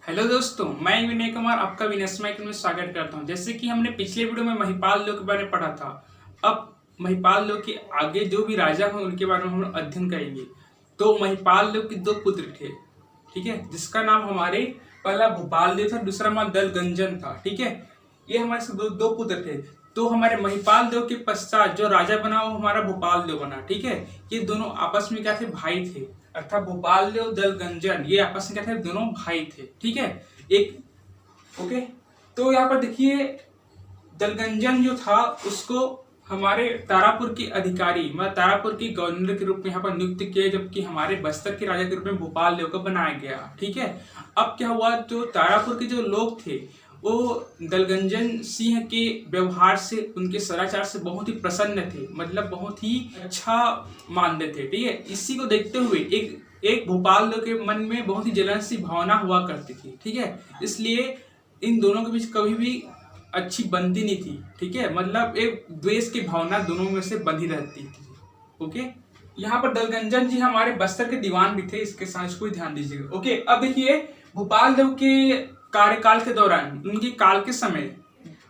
Hello दोस्तों, मैं विनय कुमार आपका विनय में स्वागत करता हूं। जैसे कि हमने पिछले वीडियो में महिपाल लोक के बारे में पढ़ा था, अब महिपाल लोक के आगे जो भी राजा हैं उनके बारे में हम लोग अध्ययन करेंगे। तो महिपाल लोक के दो पुत्र थे, ठीक है, जिसका नाम हमारे पहला भूपाल देव था, दूसरा हमारा दलगंजन था। ठीक है, ये हमारे से दो पुत्र थे। तो हमारे महिपाल देव के पश्चात जो राजा बना वो हमारा भूपाल देव बना। ठीक है, ये दोनों आपस में क्या थे, भाई थे, अर्थात भूपाल देव दलगंजन ये आपस में क्या थे, दोनों भाई थे। ठीक है, एक ओके। तो यहाँ पर देखिए, दलगंजन जो था उसको हमारे तारापुर के अधिकारी मतलब तारापुर के गवर्नर के रूप में यहाँ पर नियुक्त किया, जबकि हमारे बस्तर के राजा के रूप में भोपाल देव को बनाया गया। ठीक है, अब क्या हुआ, जो तारापुर के जो लोग थे वो दलगंजन सिंह के व्यवहार से, उनके सदाचार से बहुत ही प्रसन्न थे, मतलब बहुत ही अच्छा मानते थे। ठीक है, इसी को देखते हुए एक भोपाल देव के मन में बहुत ही जलन सी भावना हुआ करती थी। ठीक है, इसलिए इन दोनों के बीच कभी भी अच्छी बनती नहीं थी। ठीक है, मतलब एक द्वेष की भावना दोनों में से बंधी रहती थी। ओके, यहाँ पर दलगंजन जी हमारे बस्तर के दीवान भी थे, इसके साथ इसको ध्यान दीजिएगा। ओके, अब देखिए, भोपाल देव के कार्यकाल के दौरान, उनके काल के समय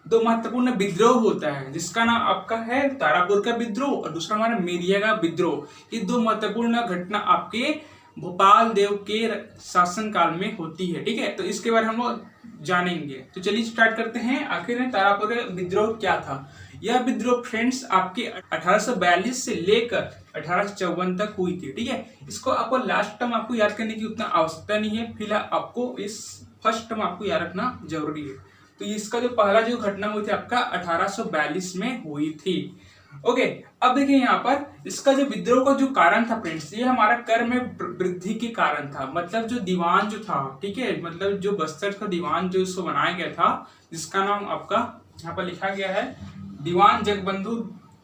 दो महत्वपूर्ण विद्रोह होता है, जिसका नाम आपका है तारापुर का विद्रोह और दूसरा हमारा मेरिया का विद्रोह। ये दो महत्वपूर्ण घटना आपके भोपाल देव के शासन काल में होती है। ठीक है, तो इसके बारे में हम लोग जानेंगे। तो चलिए स्टार्ट करते हैं। आखिर में तारापुर विद्रोह क्या था। यह विद्रोह फ्रेंड्स आपके 1842 से लेकर 1854 तक हुई थी। ठीक है, इसको आपको लास्ट टर्म आपको याद करने की उतना आवश्यकता नहीं है, फिलहाल आपको इस फर्स्ट टर्म आपको याद रखना जरूरी है। तो इसका जो पहला जो घटना हुई थी आपका 1842 में हुई थी। ओके, अब देखिए यहाँ पर इसका जो विद्रोह का जो कारण था फ्रेंड्स, ये हमारा कर में वृद्धि के कारण था। मतलब जो दीवान जो था, ठीक है, मतलब जो बस्तर का दीवान जो इसको बनाया गया था, जिसका नाम आपका यहाँ पर लिखा गया है दीवान जगबंधु।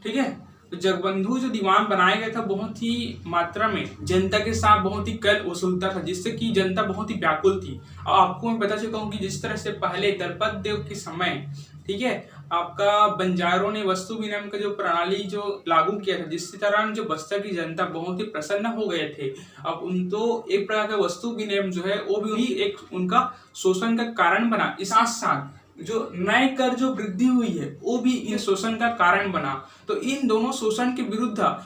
ठीक है, तो जगबंधु जो दीवान बनाया गया था बहुत ही मात्रा में जनता के साथ बहुत ही कर वसूलता था, जिससे कि जनता बहुत ही व्याकुल थी। और आपको मैं बता चुका हूँ कि जिस तरह से पहले दलपत देव के समय, ठीक है, आपका बंजारों ने वस्तु विनिमय का जो प्रणाली जो लागू किया था, जिसके दौरान जो बस्तर की जनता बहुत ही प्रसन्न हो गए थे। अब उनको एक प्रकार का वस्तु विनिमय जो है वो भी एक उनका शोषण का कारण बना। इस साथ साथ जो नए कर जो वृद्धि हुई है वो भी इन शोषण का कारण बना। तो इन दोनों शोषण के विरुद्ध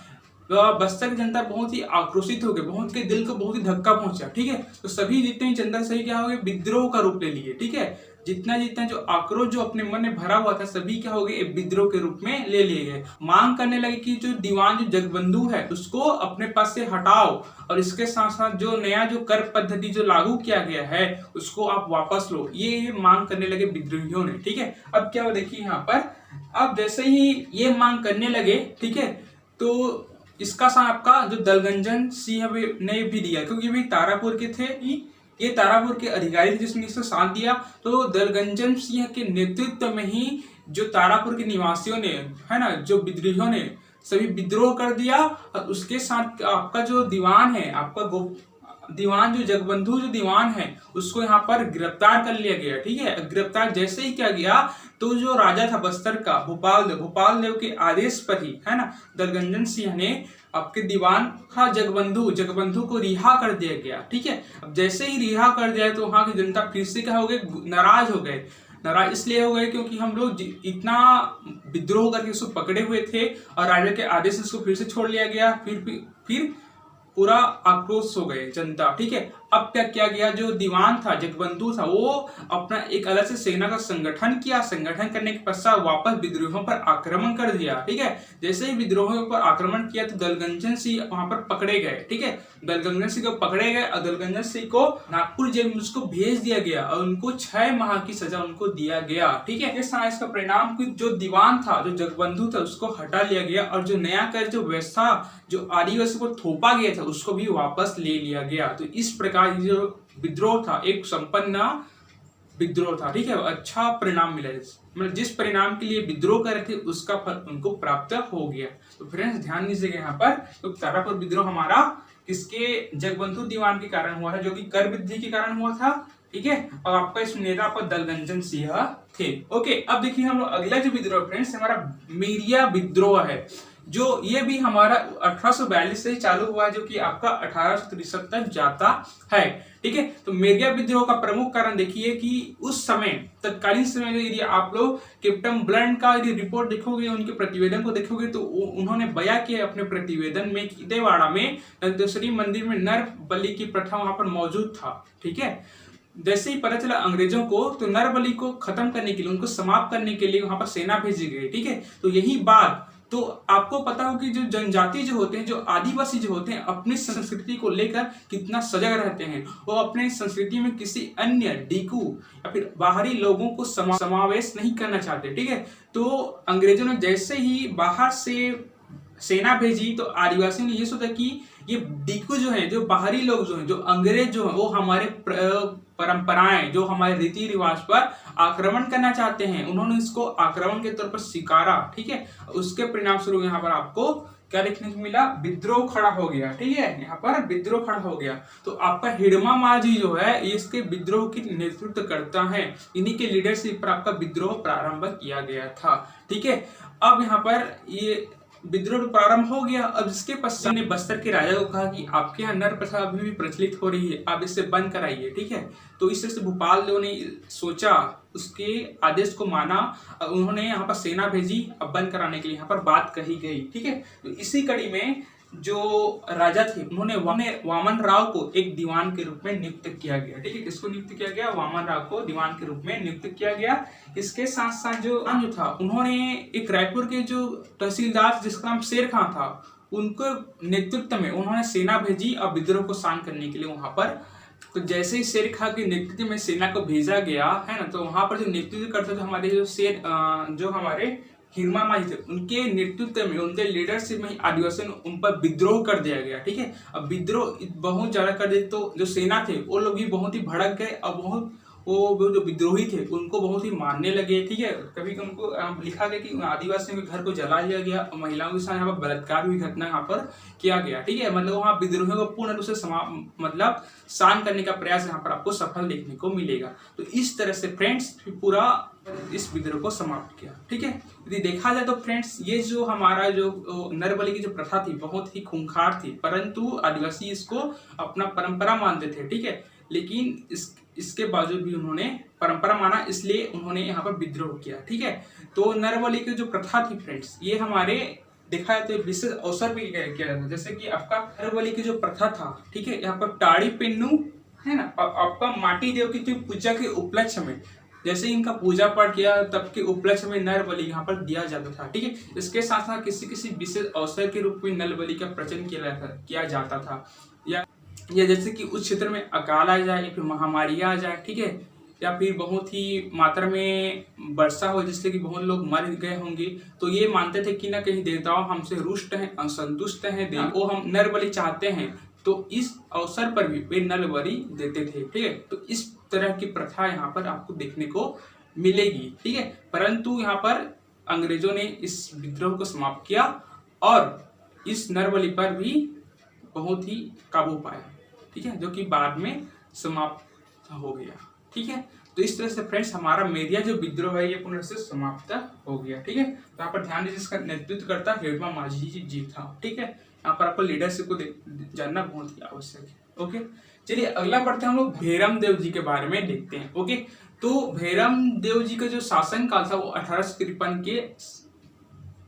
बस्तर की जनता बहुत ही आक्रोशित हो गई, बहुत के दिल को बहुत ही धक्का पहुंचा। ठीक है, तो सभी जितने जनता सही क्या हो गए, विद्रोह का रूप ले लिए। ठीक है, जितना जो आक्रोश जो अपने मन में भरा हुआ था, सभी क्या हो गए, एक विद्रोह के रूप में ले लिए गए। मांग करने लगे कि जो दीवान जो जगबंधु है उसको अपने पास से हटाओ, और इसके साथ साथ जो नया जो कर पद्धति जो लागू किया गया है उसको आप वापस लो। ये मांग करने लगे विद्रोहियों ने। ठीक है, अब क्या देखिए यहाँ पर, अब जैसे ही ये मांग करने लगे, ठीक है, तो इसका साथ आपका जो दलगंजन सिंह ने भी दिया, क्योंकि भी तारापुर के थे, ये तारापुर के अधिकारी थे जिसने इसको साथ दिया। तो दलगंजन सिंह के नेतृत्व में ही जो तारापुर के निवासियों ने, है ना, जो विद्रोहियों ने सभी विद्रोह कर दिया। और उसके साथ आपका जो दीवान है, आपका दीवान जो जगबंधु जो दीवान है उसको यहाँ पर गिरफ्तार कर लिया गया। ठीक है, गिरफ्तार जैसे ही क्या गया, तो जो राजा था बस्तर का भोपाल देव के आदेश पर ही, है ना, दलगंजन सिंह ने आपके दीवान का जगबंधु को रिहा कर दिया गया। ठीक है, अब जैसे ही रिहा कर दिया तो वहां की जनता फिर से क्या हो गए, नाराज हो गए। नाराज इसलिए हो गए क्योंकि हम लोग इतना विद्रोह करके उसको पकड़े हुए थे और राजा के आदेश से उसको फिर से छोड़ लिया गया। फिर पूरा आक्रोश हो गए जनता। ठीक है, अब क्या किया गया, जो दीवान था जगबंधु था वो अपना एक अलग से सेना का संगठन किया। संगठन करने के पश्चात वापस विद्रोहियों पर आक्रमण कर दिया। ठीक है, जैसे ही विद्रोहियों पर आक्रमण किया तो दलगंजन सिंह वहां पर पकड़े गए। ठीक है, दलगंजन सिंह को पकड़े गए और दलगंजन सिंह को नागपुर जेल में उसको भेज दिया गया और उनको 6 माह की सजा उनको दिया गया। ठीक है, इस तरह इसका परिणाम जो दीवान था जो जगबंधु था उसको हटा लिया गया और जो नया कर जो व्यवस्था जो आदिवासी को थोपा गया था उसको भी वापस ले लिया गया। तो इस प्रकार जो विद्रोह था एक संपन्न विद्रोह था। ठीक है, अच्छा परिणाम मिला, मतलब जिस परिणाम के लिए विद्रोह कर रहे थे उसका फल उनको प्राप्त हो गया। तो फ्रेंड्स ध्यान दीजिएगा यहाँ पर, तो तारापुर विद्रोह हमारा किसके, जगबंधु दीवान के कारण हुआ है, जो कि कर वृद्धि के कारण हुआ था। ठीक है, और आपका इस नेता पर दलगंजन सिंह थे। ओके, अब देखिए हम लोग अगला जो विद्रोह फ्रेंड्स हमारा मेरिया विद्रोह है। जो ये भी हमारा 1842 से ही चालू हुआ है, जो कि आपका 1863 तक जाता है। ठीक है, तो मेरिया विद्रोह का प्रमुख कारण देखिए कि उस समय, तत्कालीन समय में, यदि आप लोग कैप्टन ब्लंट का यदि रिपोर्ट देखोगे, उनके प्रतिवेदन को देखोगे, तो उन्होंने बयां किया अपने प्रतिवेदन में कि देवाड़ा में दंतेश्वरी मंदिर में नर बलि की प्रथा वहां पर मौजूद था। ठीक है, जैसे ही पता चला अंग्रेजों को, तो नर बलि को खत्म करने के लिए, उनको समाप्त करने के लिए वहां पर सेना भेजी गई। ठीक है, तो यही बात, तो आपको पता हो कि जो जनजाति जो होते हैं, जो आदिवासी जो होते हैं, अपनी संस्कृति को लेकर कितना सजग रहते हैं। वो अपने संस्कृति में किसी अन्य डीकू या फिर बाहरी लोगों को समावेश नहीं करना चाहते। ठीक है, तो अंग्रेजों ने जैसे ही बाहर से सेना भेजी, तो आदिवासियों ने ये सोचा कि ये डीकू जो है, जो बाहरी लोग जो हैं, जो अंग्रेज जो हैं, वो हमारे परंपराएं, जो हमारे रीति रिवाज पर आक्रमण करना चाहते हैं। उन्होंने इसको आक्रमण के तौर पर स्वीकारा। ठीक है, उसके परिणाम स्वरूप यहाँ पर आपको क्या देखने को मिला, विद्रोह खड़ा हो गया। ठीक है, यहाँ पर विद्रोह खड़ा हो गया। तो आपका हिडमा माझी जो है, इसके विद्रोह की नेतृत्व करता है। इन्हीं के लीडरशिप पर आपका विद्रोह प्रारंभ किया गया था। ठीक है, अब यहाँ पर ये विद्रोह प्रारंभ हो गया। अब इसके पश्चात ने बस्तर के राजा को कहा कि आपके यहाँ नर प्रथा अभी भी प्रचलित हो रही है, आप इसे बंद कराइए। ठीक है, तो इस तरह से भोपाल लोगों ने सोचा, उसके आदेश को माना, उन्होंने यहाँ पर सेना भेजी अब बंद कराने के लिए, यहाँ पर बात कही गई। ठीक है, तो इसी कड़ी में जो राजा थे, उन्होंने वामन राव को एक दीवान के रूप में नियुक्त किया गया। ठीक है, किसको नियुक्त किया गया, वामन राव को दीवान के रूप में नियुक्त किया गया। इसके साथ साथ जो था, उन्होंने एक रायपुर के जो तहसीलदार जिसका नाम शेर खां था, उनको नेतृत्व में उन्होंने सेना भेजी अब विद्रोह को शांत करने के लिए वहां पर। तो जैसे ही शेर खां के नेतृत्व में सेना को भेजा गया है ना, तो वहां पर जो नेतृत्व करते थे हमारे जो हमारे हिरमा माझी थे, उनके नेतृत्व में, उनके लीडरशिप में आदिवासियों ने उन पर विद्रोह कर दिया गया। ठीक है, अब विद्रोह बहुत ज्यादा कर दिए, तो जो सेना थे वो लोग भी बहुत ही भड़क गए। अब बहुत वो जो विद्रोही थे उनको बहुत ही मारने लगे। ठीक है, कभी उनको लिखा गया कि आदिवासियों के घर को जला दिया गया और महिलाओं के साथ यहाँ पर बलात्कार भी घटना यहाँ पर किया गया। ठीक है, मतलब वहाँ विद्रोहियों को पूर्ण रूप से मतलब शांत करने का प्रयास यहाँ पर आपको सफल देखने को मिलेगा। तो इस तरह से फ्रेंड्स पूरा इस विद्रोह को समाप्त किया। ठीक है, यदि देखा जाए तो फ्रेंड्स, ये जो हमारा जो नरबलि की जो प्रथा थी बहुत ही खूंखार थी, परंतु आदिवासी इसको अपना परंपरा मानते थे। ठीक है, लेकिन इसके बावजूद भी उन्होंने परंपरा माना, इसलिए उन्होंने यहाँ पर विद्रोह किया। ठीक है, तो नरबलि की जो प्रथा थी फ्रेंड्स, ये हमारे देखा जाए तो विशेष अवसर भी किया जाता है। जैसे कि आपका नरबलि की जो प्रथा था, ठीक है, यहाँ पर टाड़ी पिन्नू है ना, आपका माटी देव की जो पूजा के उपलक्ष्य में, जैसे इनका पूजा पाठ किया तब के उपलक्ष्य में नर बलि यहाँ पर दिया जाता था। ठीक है, इसके साथ साथ किसी विशेष अवसर के रूप में नर बलि का प्रचलन किया जाता था, या जैसे कि उस क्षेत्र में अकाल आ जाए या फिर महामारी आ जाए। ठीक है, या फिर बहुत ही मात्रा में वर्षा हो जिससे कि बहुत लोग मर गए होंगे, तो ये मानते थे कि ना कहीं देवताओं हमसे रुष्ट हैं, असंतुष्ट हैं, वो हम नर बलि चाहते हैं, तो इस अवसर पर भी वे नर बलि देते थे। ठीक है, तो इस तरह की प्रथा यहाँ पर आपको देखने को मिलेगी। ठीक है, परंतु यहाँ पर अंग्रेजों ने इस विद्रोह को समाप्त किया और इस नर बलि पर भी बहुत ही काबू पाया। ठीक है, जो कि बाद में समाप्त हो गया। ठीक है, तो इस तरह से फ्रेंड्स हमारा मेरिया जो विद्रोह है ये पूर्ण से समाप्त हो गया। ठीक है, तो यहाँ पर ध्यान दीजिए, इसका नेतृत्व करता हिडमा माझी जी था। ठीक है, यहाँ पर आपको लीडरशिप को जानना बहुत ही आवश्यक है। ओके, चलिए अगला बढ़ते हैं, हम लोग भैरम देव जी के बारे में देखते हैं। ओके, तो भैरम देव जी का जो शासन काल था वो 1853 के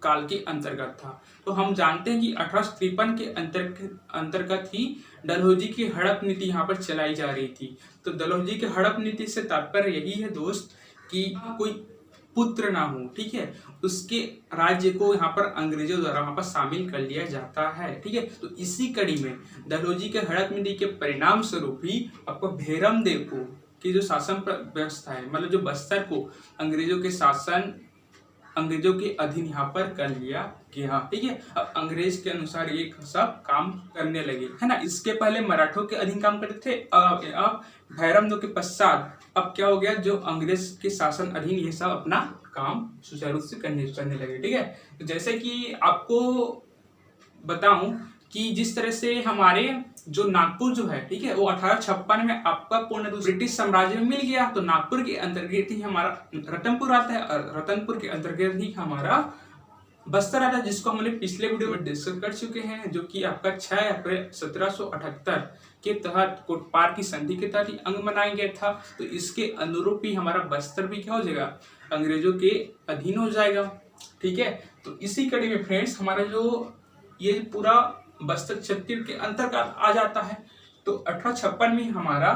काल के अंतर्गत था। तो हम जानते हैं कि 1853 के अंतर्गत ही डलहौजी की हड़प नीति यहाँ पर चलाई जा रही थी। तो डलहौजी की हड़प नीति से तात्पर्य यही है दोस्त कि कोई पुत्र ना हो। ठीक है, उसके राज्य को यहाँ पर अंग्रेजों द्वारा वहां पर शामिल कर लिया जाता है। ठीक है, तो इसी कड़ी में डलहौजी के हड़प नीति के परिणाम स्वरूप ही आपको भैरम देव को की जो शासन व्यवस्था है, मतलब जो बस्तर को अंग्रेजों के अधीन यहाँ पर कर लिया गया। ठीक है, अब अंग्रेज के अनुसार ये सब काम करने लगे, है ना। इसके पहले मराठों के अधीन काम करते थे, अब भैरम देव के पश्चात अब क्या हो गया, जो अंग्रेज के शासन अधीन ये सब अपना काम सुचारू रूप से करने लगे। ठीक है, तो जैसे कि आपको बताऊं कि जिस तरह से हमारे जो नागपुर जो है, ठीक है, वो 1856 में आपका पूर्ण रूप ब्रिटिश साम्राज्य में मिल गया। तो नागपुर के अंतर्गत ही हमारा रतनपुर आता है और रतनपुर के अंतर्गत ही हमारा बस्तर राजा जिसको हमने पिछले वीडियो में डिस्कस कर चुके हैं, जो कि आपका 6 अप्रैल 1778 के तहत कोटपार की संधि के तहत अंग बनाया गया था। तो इसके अनुरूप ही हमारा बस्तर भी क्या हो जाएगा, अंग्रेजों के अधीन हो जाएगा। ठीक है, तो इसी कड़ी में फ्रेंड्स हमारा जो ये पूरा बस्तर छत्तीसगढ़ के अंतर्गत आ जाता है। तो 1856 में हमारा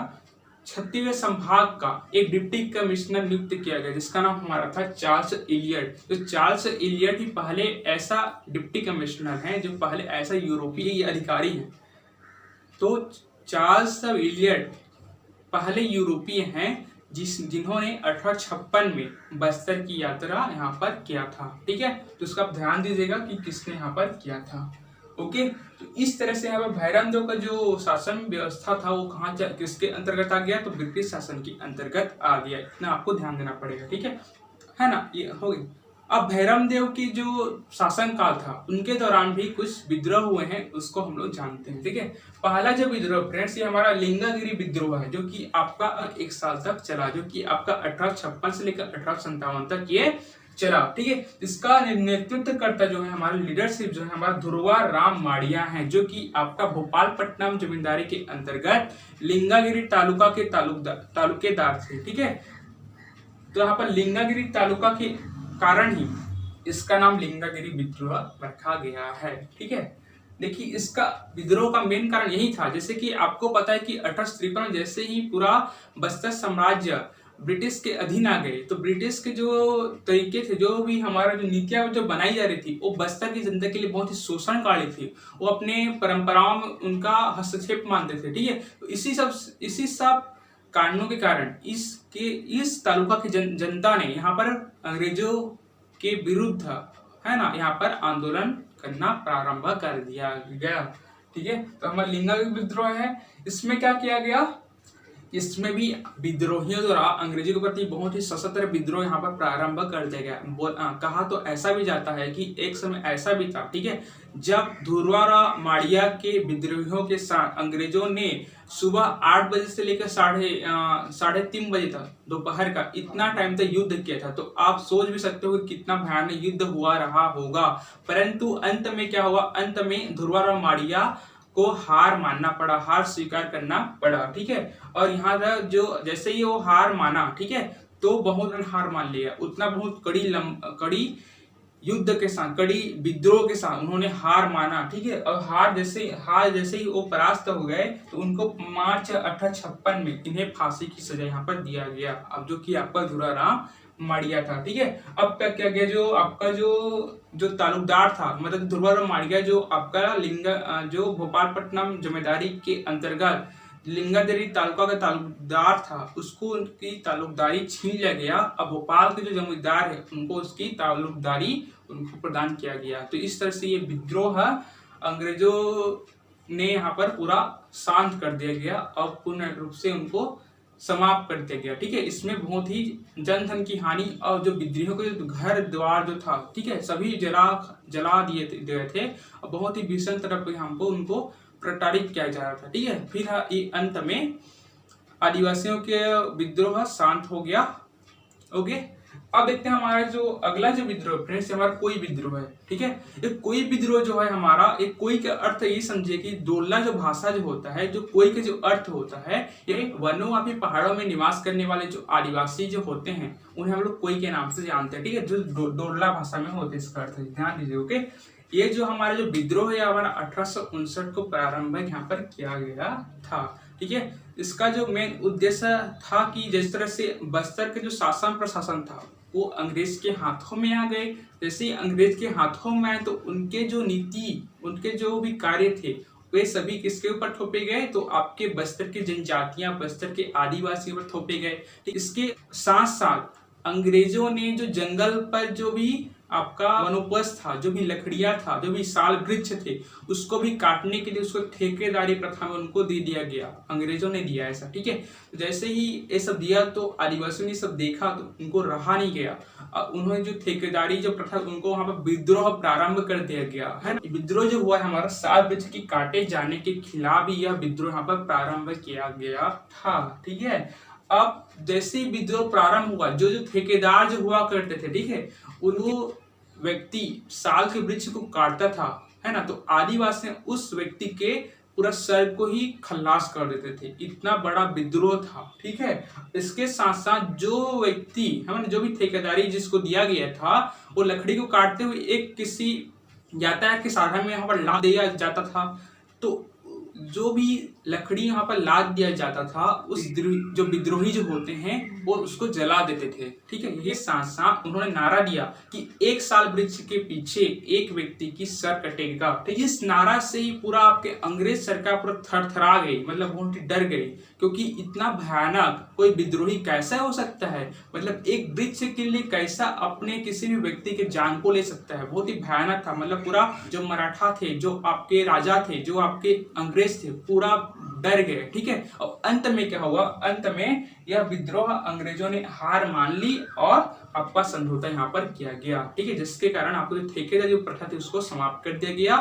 छत्तीसगढ़ संभाग का एक डिप्टी कमिश्नर नियुक्त किया गया, जिसका नाम हमारा था चार्ल्स इलियट। तो चार्ल्स इलियट ही पहले ऐसा डिप्टी कमिश्नर है, जो पहले ऐसा यूरोपीय अधिकारी है। तो चार्ल्स इलियट पहले यूरोपीय हैं जिन्होंने 1856 में बस्तर की यात्रा यहाँ पर किया था। ठीक है, तो उसका आप ध्यान दीजिएगा कि किसने यहाँ पर किया था। ओके, तो इस तरह से यहाँ पर भैरम देव का जो शासन व्यवस्था था वो कहाँ किसके अंतर्गत आ गया, तो ब्रिटिश शासन के अंतर्गत आ गया। इतना आपको ध्यान देना पड़ेगा। ठीक है ना, ये हो गई। अब भैरम देव की जो शासन काल था उनके दौरान भी कुछ विद्रोह हुए हैं, उसको हम लोग जानते हैं। ठीक है, पहला जो विद्रोह फ्रेंड्स ये हमारा लिंगागिरी विद्रोह है, जो कि आपका 1 साल तक चला, जो कि आपका 1856 से लेकर 1857 तक ये चला। ठीक है, इसका नेतृत्व करता जो है हमारा लीडरशिप जो है हमारा ध्रुवा राम माड़िया है, जो कि आपका भोपालपट्टनम जमींदारी के अंतर्गत लिंगागिरी तालुका के तालुकेदार थे। ठीक है, तो यहाँ पर लिंगागिरी तालुका के कारण ही इसका नाम लिंगागिरी विद्रोह रखा गया है। ठीक है, देखिए इसका विद्रोह का मेन कारण यही था, जैसे कि आपको पता है कि 1853 में जैसे ही पूरा बस्तर साम्राज्य ब्रिटिश के अधीन आ गए, तो ब्रिटिश के जो तरीके थे, जो भी हमारा जो नीतियां जो बनाई जा रही थी, वो बस्तर की जनता के लिए बहुत ही शोषणकारी थी। वो अपने परंपराओं में उनका हस्तक्षेप मानते थे। ठीक है, तो इसी सब कारणों के कारण इस तालुका की जनता ने यहाँ पर अंग्रेजों के विरुद्ध है ना यहाँ पर आंदोलन करना प्रारंभ कर दिया गया। ठीक है, तो हमारा लिंगागिरी विद्रोह है। इसमें क्या किया गया, इसमें भी विद्रोहियों द्वारा अंग्रेजों के प्रति बहुत ही सशस्त्र विद्रोह यहाँ पर प्रारंभ कर दिया गया। कहा तो ऐसा भी जाता है कि एक समय ऐसा भी था, ठीक है, जब धुरवारा माड़िया के विद्रोहियों के साथ अंग्रेजों ने सुबह 8 बजे से लेकर साढ़े 3 बजे तक दोपहर का इतना टाइम तक युद्ध किया था। तो आप सोच भी सकते हो कि कितना भयानक युद्ध हुआ रहा होगा। परंतु अंत में क्या हुआ, अंत में धुरवारा माड़िया को हार मानना पड़ा, हार स्वीकार करना पड़ा। ठीक है, और यहाँ जो जैसे ही वो हार माना, ठीक है, तो बहुत हार मान लिया, उतना बहुत कड़ी युद्ध के साथ, कड़ी विद्रोह के साथ उन्होंने हार माना। ठीक है, और हार जैसे ही वो परास्त हो गए, तो उनको मार्च 1856 में इन्हें फांसी की सजा यहाँ पर दिया गया। अब जो कि आपका धुराराम माड़िया था। ठीक है, अब क्या गया, जो आपका जो तालुकदार था, मतलब धुरवाराम माड़िया जो आपका जो भोपालपट्टनम जमींदारी के अंतर्गत लिंगागिरी तालुका का तालुकदार था, उसको उनकी तालुकदारी छीन लिया गया। अब भोपाल के जो जमींदार है उनको उसकी तालुकदारी उनको प्रदान किया गया। तो इस तरह से ये विद्रोह अंग्रेजों ने यहाँ पर पूरा शांत कर दिया गया और पूर्ण रूप से उनको समाप्त कर दिया गया। ठीक है, इसमें बहुत ही जनधन की हानि और जो विद्रोहियों के घर द्वार जो था, ठीक है, सभी जला दिए गए थे और बहुत ही भीषण तरह पे हमको उनको प्रताड़ित किया जा रहा था। ठीक है, फिर अंत में आदिवासियों के विद्रोह शांत हो गया। ओके, अब देखते हैं हमारा जो अगला जो विद्रोह फ्रेंड्स, हमारा कोई विद्रोह है। ठीक है, ये कोई विद्रोह जो है हमारा, एक कोई का अर्थ ये समझिए कि डोला जो भाषा जो होता है, जो कोई का जो अर्थ होता है, ये वनों या फिर पहाड़ों में निवास करने वाले जो आदिवासी जो होते हैं उन्हें हम लोग कोई के नाम से जानते हैं। ठीक है, जो डोला भाषा में होते हैं, इसका अर्थ ध्यान दीजिए। ओके, ये जो हमारा जो विद्रोह है हमारा 1859 को प्रारंभ यहाँ पर किया गया था। ठीक है, इसका जो मेन उद्देश्य था कि जिस तरह से बस्तर के जो शासन प्रशासन था वो अंग्रेज के हाथों में आ गए। जैसे ही अंग्रेज के हाथों में आए तो उनके जो नीति, उनके जो भी कार्य थे वे सभी किसके ऊपर थोपे गए, तो आपके बस्तर की जनजातियां, बस्तर के आदिवासी पर थोपे गए। इसके साथ साथ अंग्रेजों ने जो जंगल पर जो भी आपका वनोपज था, जो भी लकड़ियां था, जो भी साल वृक्ष थे, उसको भी काटने के लिए उसको ठेकेदारी प्रथा में उनको दे दिया गया, अंग्रेजों ने दिया ऐसा। ठीक है, जैसे ही ये सब दिया तो आदिवासियों ने सब देखा तो उनको रहा नहीं गया, उन्होंने जो ठेकेदारी जो प्रथा, उनको वहां पर विद्रोह प्रारंभ कर दिया गया है। विद्रोह जो हुआ है हमारा साल वृक्ष की काटे जाने के खिलाफ ही यह विद्रोह यहाँ पर प्रारंभ किया गया था। ठीक है, अब जैसे ही विद्रोह प्रारंभ हुआ, जो ठेकेदार जो हुआ करते थे, ठीक है, उनको व्यक्ति साल के वृक्ष को काटता था, है ना, तो आदिवासी ने उस व्यक्ति के पूरा सर को ही खल्लास कर देते थे। इतना बड़ा विद्रोह था, ठीक है। इसके साथ साथ जो व्यक्ति हमने जो भी ठेकेदारी जिसको दिया गया था, वो लकड़ी को काटते हुए एक किसी यातायात के साधन में यहाँ पर लाद दिया जाता था। तो जो भी लकड़ी यहाँ पर लाद दिया जाता था, उस जो विद्रोही जो होते हैं वो उसको जला देते थे, ठीक है। ये साथ साथ उन्होंने नारा दिया कि 1 साल वृक्ष के पीछे एक व्यक्ति की सर कटेगा। तो इस नारा से ही पूरा आपके अंग्रेज सरकार पूरा थरथरा गई, मतलब बहुत ही डर गई, क्योंकि इतना भयानक कोई विद्रोही कैसा हो सकता है, मतलब एक वृक्ष के लिए कैसा अपने किसी भी व्यक्ति के जान को ले सकता है। बहुत ही भयानक था, मतलब पूरा जो मराठा थे, जो आपके राजा थे, जो आपके अंग्रेज थे, पूरा डर गए, ठीक है। और अंत में क्या हुआ, अंत में यह विद्रोह अंग्रेजों ने हार मान ली और आपका समझौता यहाँ पर किया गया, ठीक है, जिसके कारण आपको जो ठेकेदारी जो प्रथा थी उसको समाप्त कर दिया गया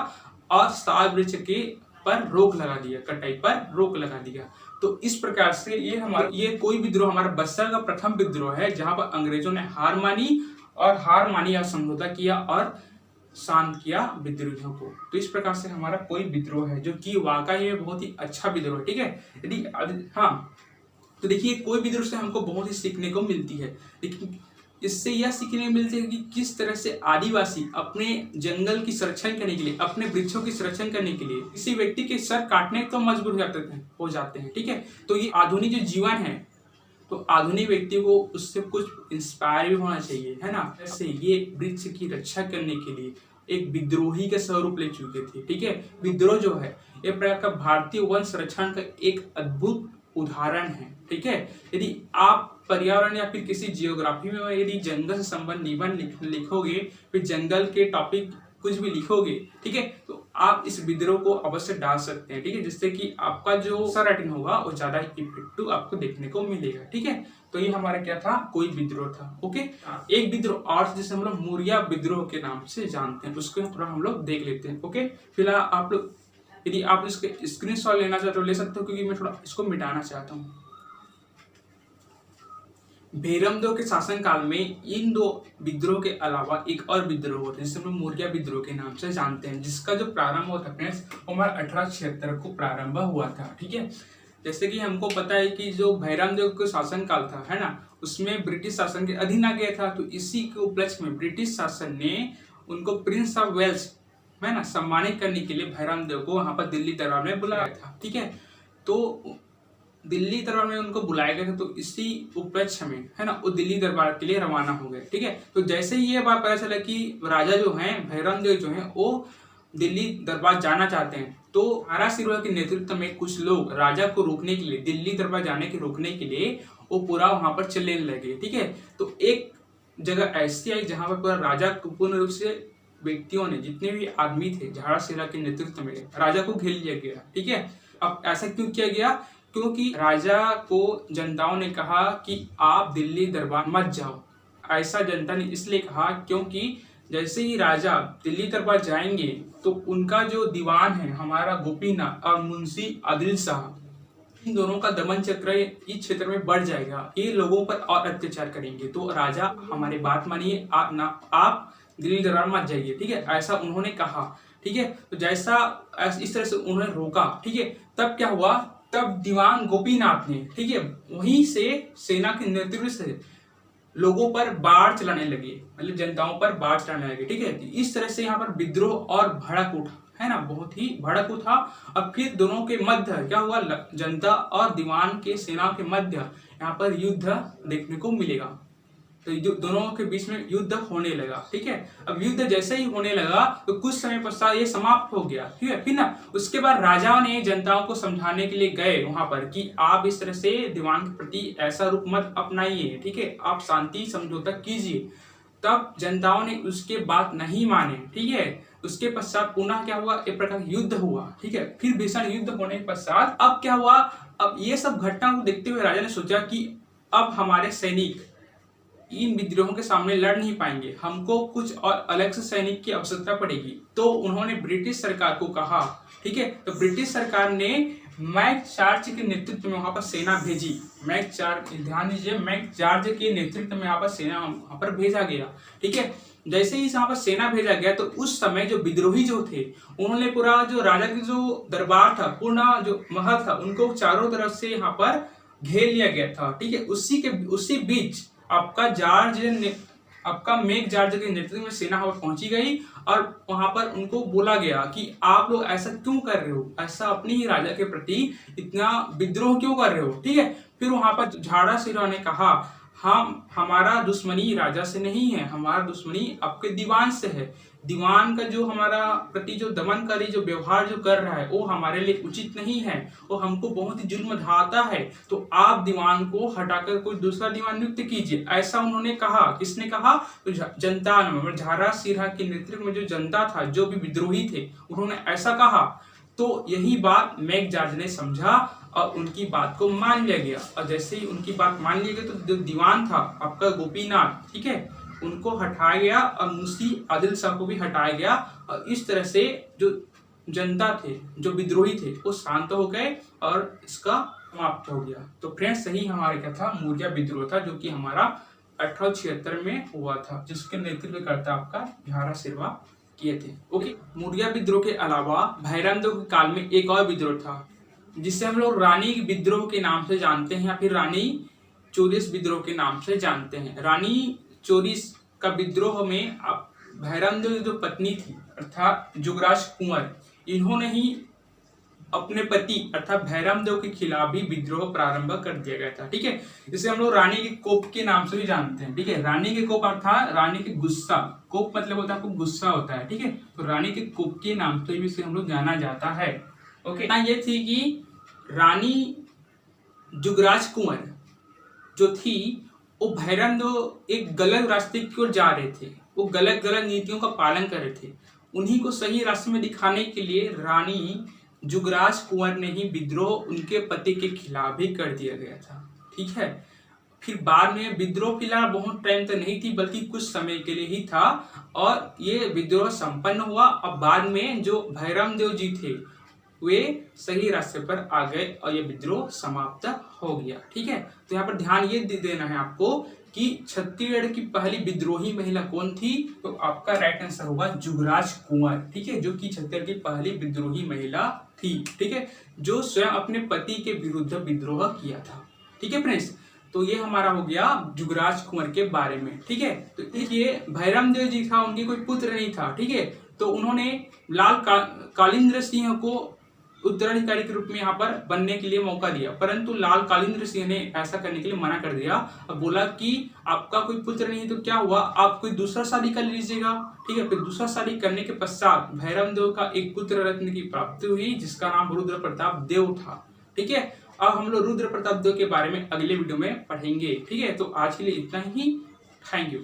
और साल वृक्ष के पर रोक लगा दिया, कटाई पर रोक लगा दिया। तो इस प्रकार से ये कोई विद्रोह हमारा बस्तर का प्रथम विद्रोह है जहां पर अंग्रेजों ने हार मानी या समझौता किया और शांत किया विद्रोहियों को। तो इस प्रकार से हमारा कोई विद्रोह है जो कि वाकई में बहुत ही अच्छा विद्रोह है, ठीक है। यदि हाँ, तो देखिए कोई विद्रोह से हमको बहुत ही सीखने को मिलती है, लेकिन इससे यह सीखने को मिलती है कि किस तरह से आदिवासी अपने जंगल की संरक्षण करने के लिए, अपने वृक्षों की संरक्षण करने के लिए किसी व्यक्ति के सर काटने को मजबूर हो जाते हैं, ठीक है। तो ये आधुनिक जो जीवन है, तो आधुनिक व्यक्ति को उससे कुछ इंस्पायर भी होना चाहिए, है ना। जैसे ये वृक्ष की रक्षा करने के लिए एक विद्रोही का स्वरूप ले चुके थे, ठीक है। विद्रोह जो है एक प्रकार का भारतीय वन संरक्षण का एक अद्भुत उदाहरण है, ठीक है। यदि आप पर्यावरण या फिर किसी जियोग्राफी में यदि जंगल से संबंध निबंध लिखोगे, फिर जंगल के टॉपिक कुछ भी लिखोगे, ठीक है, तो आप इस विद्रोह को अवश्य डाल सकते हैं, ठीक है, जिससे कि आपका जो राइटिंग होगा वो ज्यादा इफेक्टिव आपको देखने को मिलेगा, ठीक है। तो ये हमारा क्या था, कोई विद्रोह था, ओके। एक विद्रोह और जिसे हम लोग मौर्य विद्रोह के नाम से जानते हैं, उसको थोड़ा हम लोग देख लेते हैं, ओके। फिलहाल आप लोग यदि आप इसके स्क्रीनशॉट लेना चाहते हो ले सकते हो, क्योंकि मैं थोड़ा इसको मिटाना चाहता हूँ। भैरमदेव के शासनकाल में इन 2 विद्रोह के अलावा एक और विद्रोह हुआ था जिसे हम लोग मौर्य विद्रोह के नाम से जानते हैं, जिसका जो प्रारंभ हुआ था फ्रेंड्स वो हमारा 1876 को प्रारंभ हुआ था, ठीक है। जैसे कि हमको पता है कि जो भैरमदेव का शासनकाल था, है ना, उसमें ब्रिटिश शासन के अधीन आ गया था। तो इसी के उपलक्ष्य में ब्रिटिश शासन ने उनको प्रिंस ऑफ वेल्स, है ना, सम्मानित करने के लिए भैरमदेव को वहां पर दिल्ली दरबार में बुलाया था, ठीक है। तो दिल्ली दरबार में उनको बुलाया गया था, तो इसी उपलक्ष्य में, है ना, वो दिल्ली दरबार के लिए रवाना हो गए, ठीक है। तो जैसे ही ये बात पता चला कि राजा जो हैं, भैरमदेव जो हैं, वो दिल्ली दरबार जाना चाहते हैं, तो आरा सिरोहा के नेतृत्व में कुछ लोग राजा को रोकने के लिए, दिल्ली दरबार जाने के रोकने के लिए वो पूरा वहां पर चलने लगे, ठीक है। तो एक जगह ऐसी आई जहां पर पूरा राजा को पूर्ण रूप से व्यक्तियों ने, जितने भी आदमी थे झारा सिरोहा के नेतृत्व में, राजा को घेर लिया गया, ठीक है। अब ऐसा क्यों किया गया, क्योंकि राजा को जनताओं ने कहा कि आप दिल्ली दरबार मत जाओ। ऐसा जनता ने इसलिए कहा क्योंकि जैसे ही राजा दिल्ली दरबार जाएंगे तो उनका जो दीवान है हमारा गोपीनाथ और मुंशी आदिल शाह, इन दोनों का दमन चक्र इस क्षेत्र में बढ़ जाएगा, ये लोगों पर और अत्याचार करेंगे। तो राजा हमारी बात मानिए, आप दिल्ली दरबार मत जाइए, ठीक है, ऐसा उन्होंने कहा, ठीक है। तो जैसा इस तरह से उन्होंने रोका, ठीक है, तब क्या हुआ, तब दीवान गोपीनाथ ने, ठीक है, वहीं से सेना के नेतृत्व से लोगों पर बाढ़ चलाने लगे, मतलब जनताओं पर बाढ़ चलाने लगे, ठीक है। इस तरह से यहाँ पर विद्रोह और भड़क उठा, है ना, बहुत ही भड़क उठा। अब फिर दोनों के मध्य क्या हुआ, जनता और दीवान के सेना के मध्य यहाँ पर युद्ध देखने को मिलेगा। तो दोनों के बीच में युद्ध होने लगा, ठीक है। अब युद्ध जैसे ही होने लगा तो कुछ समय पश्चात ये समाप्त हो गया, ठीक है। फिर ना उसके बाद राजा ने जनताओं को समझाने के लिए गए वहां पर कि आप इस तरह से दीवान के प्रति ऐसा रूप मत अपनाइए, ठीक है, आप शांति समझौता कीजिए। तब जनताओं ने उसके बात नहीं माने, ठीक है। उसके पश्चात पुनः क्या हुआ, एक प्रकार युद्ध हुआ, ठीक है। फिर भीषण युद्ध होने के पश्चात अब क्या हुआ, अब ये सब घटना को देखते हुए राजा ने सोचा कि अब हमारे सैनिक इन विद्रोहों के सामने लड़ नहीं पाएंगे, हमको कुछ और अलग से सैनिक की आवश्यकता पड़ेगी। तो उन्होंने ब्रिटिश सरकार को कहा, ठीक है। तो ब्रिटिश सरकार ने मैगचार्ज के नेतृत्व में वहां पर सेना भेजी। मैगचार्ज, ध्यान दीजिए, मैगचार्ज के नेतृत्व में यहाँ पर सेना वहां पर भेजा गया। ठीक है, जैसे ही यहाँ पर सेना भेजा गया तो उस समय जो विद्रोही जो थे उन्होंने पूरा जो राजा की जो दरबार था, पूर्ण जो महल था, उनको चारों तरफ से यहाँ पर घेर लिया गया था। ठीक है, उसी बीच आपका मैगचार्ज के नेतृत्व में सेना वहां पहुंची गई और वहां पर उनको बोला गया कि आप लोग ऐसा क्यों कर रहे हो, ऐसा अपने ही राजा के प्रति इतना विद्रोह क्यों कर रहे हो। ठीक है, फिर वहां पर झाड़ासिरा ने कहा, हमारा दुश्मनी राजा से नहीं है, हमारा दुश्मनी आपके दीवान से है। दीवान का जो हमारा प्रति जो दमनकारी जो व्यवहार जो कर रहा है वो हमारे लिए उचित नहीं है, वो हमको बहुत ही जुल्म ढाता है, तो आप दीवान को हटाकर कोई दूसरा दीवान नियुक्त कीजिए, ऐसा उन्होंने कहा। किसने कहा? तो जनता ने, झाड़ासिरा के नेतृत्व में जो जनता था, जो भी विद्रोही थे, उन्होंने ऐसा कहा। तो यही बात मैगचार्ज ने समझा और उनकी बात को मान लिया गया। और जैसे ही उनकी बात मान लिया गया तो जो दीवान था आपका गोपीनाथ, ठीक है, उनको हटाया गया और मुंशी आदिल शाह को भी हटाया गया। और इस तरह से जो जनता थे, जो विद्रोही थे, वो शांत हो गए और इसका समाप्त हो गया। तो फ्रेंड्स, सही हमारे क्या था? मौर्य विद्रोह था, जो कि हमारा 1876 में हुआ था, जिसके नेतृत्व करता आपका झाड़ासिरा किए थे। ओके, मौर्य विद्रोह के अलावा भैरमदेव के काल में एक और विद्रोह था, जिसे हम लोग रानी विद्रोह के नाम से जानते हैं या फिर रानी चोरिस विद्रोह के नाम से जानते हैं। रानी चोरिस का विद्रोह में भैरमदेव जो पत्नी थी अर्थात जुगराज कुंवर, इन्होंने ही अपने पति अर्थात भैरमदेव के खिलाफ भी विद्रोह प्रारंभ कर दिया गया था। ठीक है, जिसे हम लोग रानी के कोप के नाम से भी जानते हैं। ठीक है, रानी के कोप अर्थात रानी के गुस्सा, कोप मतलब होता है आपको गुस्सा होता है। ठीक है, तो रानी के कोप के नाम से भी इसे हम लोग जाना जाता है। ओके, ये थी कि रानी जुगराज कुंवर जो थी वो भैरमदेव एक गलत रास्ते की ओर जा रहे थे, वो गलत नीतियों का पालन कर रहे थे। उन्हीं को सही रास्ते में दिखाने के लिए रानी जुगराज कुंवर ने ही विद्रोह उनके पति के खिलाफ भी कर दिया गया था। ठीक है, फिर बाद में विद्रोह फिलहाल बहुत टाइम तक नहीं थी, बल्कि कुछ समय के लिए ही था और ये विद्रोह संपन्न हुआ। और बाद में जो भैरमदेव जी थे वे सही रास्ते पर आ गए और ये विद्रोह समाप्त हो गया। ठीक है, तो यहाँ पर ध्यान ये देना है आपको कि छत्तीसगढ़ की पहली विद्रोही महिला कौन थी? तो आपका राइट आंसर होगा जुगराज कुंवर। ठीक है, जो कि छत्तीसगढ़ की पहली विद्रोही महिला थी। ठीक है, जो स्वयं अपने पति के विरुद्ध विद्रोह किया था। ठीक है फ्रेंड्स, तो ये हमारा हो गया जुगराज कुंवर के बारे में। ठीक है, तो देखिए भैरमदेव जी था, उनके कोई पुत्र नहीं था। ठीक है, तो उन्होंने लाल कालिंद्र सिंह को उत्तराधिकारी के रूप में यहाँ पर बनने के लिए मौका दिया, परंतु लाल कालिंद्र सिंह ने ऐसा करने के लिए मना कर दिया और बोला कि आपका कोई पुत्र नहीं तो क्या हुआ, आप कोई दूसरा शादी कर लीजिएगा। ठीक है, फिर दूसरा शादी करने के पश्चात भैरमदेव का एक पुत्र रत्न की प्राप्ति हुई, जिसका नाम रुद्र प्रताप देव था। ठीक है, अब हम लोग रुद्र प्रताप देव के बारे में अगले वीडियो में पढ़ेंगे। ठीक है, तो आज के लिए इतना ही। Thank you.